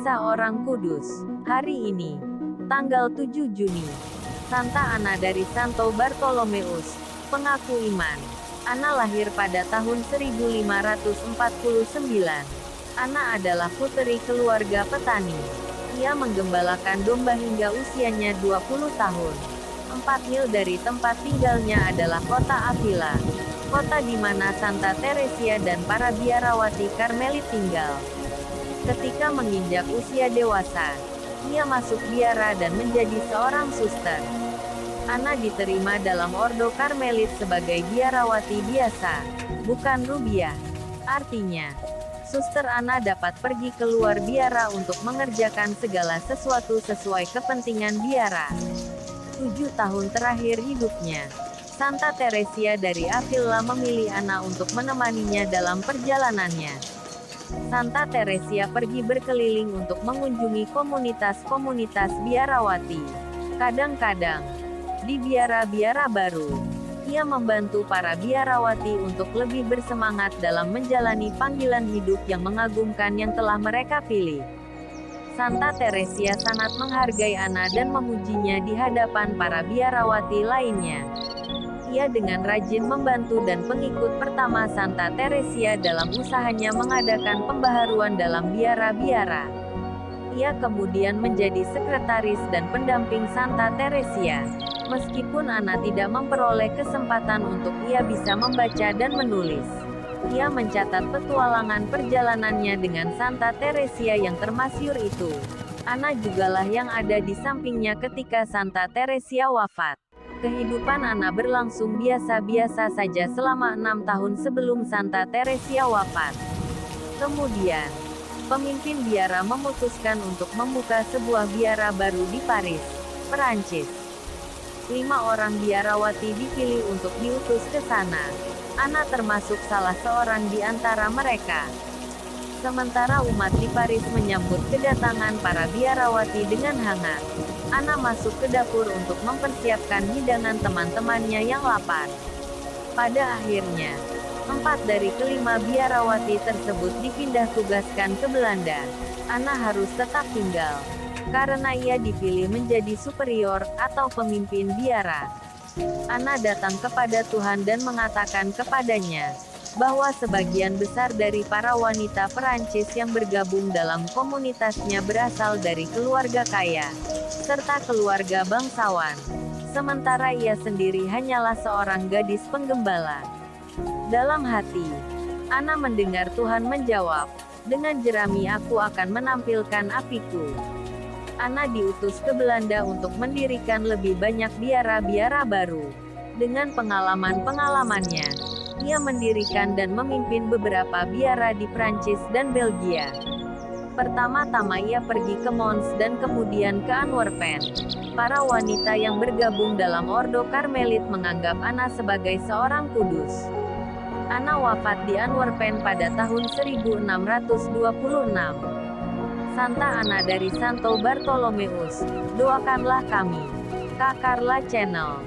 Kisah Orang Kudus. Hari ini, tanggal 7 Juni, Santa Ana dari Santo Bartolomeus, pengaku iman. Ana lahir pada tahun 1549. Ana adalah puteri keluarga petani. Ia menggembalakan domba hingga usianya 20 tahun. 4 mil dari tempat tinggalnya adalah kota Avila, kota di mana Santa Teresia dan para biarawati Karmelit tinggal. Ketika menginjak usia dewasa, ia masuk biara dan menjadi seorang suster. Ana diterima dalam Ordo Karmelit sebagai biarawati biasa, bukan rubiah. Artinya, suster Ana dapat pergi keluar biara untuk mengerjakan segala sesuatu sesuai kepentingan biara. 7 tahun terakhir hidupnya, Santa Teresia dari Avila memilih Ana untuk menemaninya dalam perjalanannya. Santa Teresia pergi berkeliling untuk mengunjungi komunitas-komunitas biarawati. Kadang-kadang, di biara-biara baru, ia membantu para biarawati untuk lebih bersemangat dalam menjalani panggilan hidup yang mengagumkan yang telah mereka pilih. Santa Teresia sangat menghargai Ana dan memujinya di hadapan para biarawati lainnya. Ia dengan rajin membantu dan pengikut pertama Santa Teresia dalam usahanya mengadakan pembaharuan dalam biara-biara. Ia kemudian menjadi sekretaris dan pendamping Santa Teresia. Meskipun Ana tidak memperoleh kesempatan untuk ia bisa membaca dan menulis, ia mencatat petualangan perjalanannya dengan Santa Teresia yang termasyhur itu. Ana jugalah yang ada di sampingnya ketika Santa Teresia wafat. Kehidupan Ana berlangsung biasa-biasa saja selama 6 tahun sebelum Santa Teresia wafat. Kemudian, pemimpin biara memutuskan untuk membuka sebuah biara baru di Paris, Perancis. 5 orang biarawati dipilih untuk diutus ke sana. Ana termasuk salah seorang di antara mereka. Sementara umat di Paris menyambut kedatangan para biarawati dengan hangat, Ana masuk ke dapur untuk mempersiapkan hidangan teman-temannya yang lapar. Pada akhirnya, 4 dari kelima biarawati tersebut dipindah tugaskan ke Belanda. Ana harus tetap tinggal, karena ia dipilih menjadi superior, atau pemimpin biara. Ana datang kepada Tuhan dan mengatakan kepadanya, bahwa sebagian besar dari para wanita Perancis yang bergabung dalam komunitasnya berasal dari keluarga kaya, serta keluarga bangsawan. Sementara ia sendiri hanyalah seorang gadis penggembala. Dalam hati, Ana mendengar Tuhan menjawab, dengan jerami aku akan menampilkan apiku. Ana diutus ke Belanda untuk mendirikan lebih banyak biara-biara baru. Dengan pengalaman-pengalamannya, ia mendirikan dan memimpin beberapa biara di Prancis dan Belgia. Pertama-tama ia pergi ke Mons dan kemudian ke Antwerpen. Para wanita yang bergabung dalam Ordo Karmelit menganggap Ana sebagai seorang kudus. Ana wafat di Antwerpen pada tahun 1626. Santa Ana dari Santo Bartolomeus, doakanlah kami. Kak Carla Channel.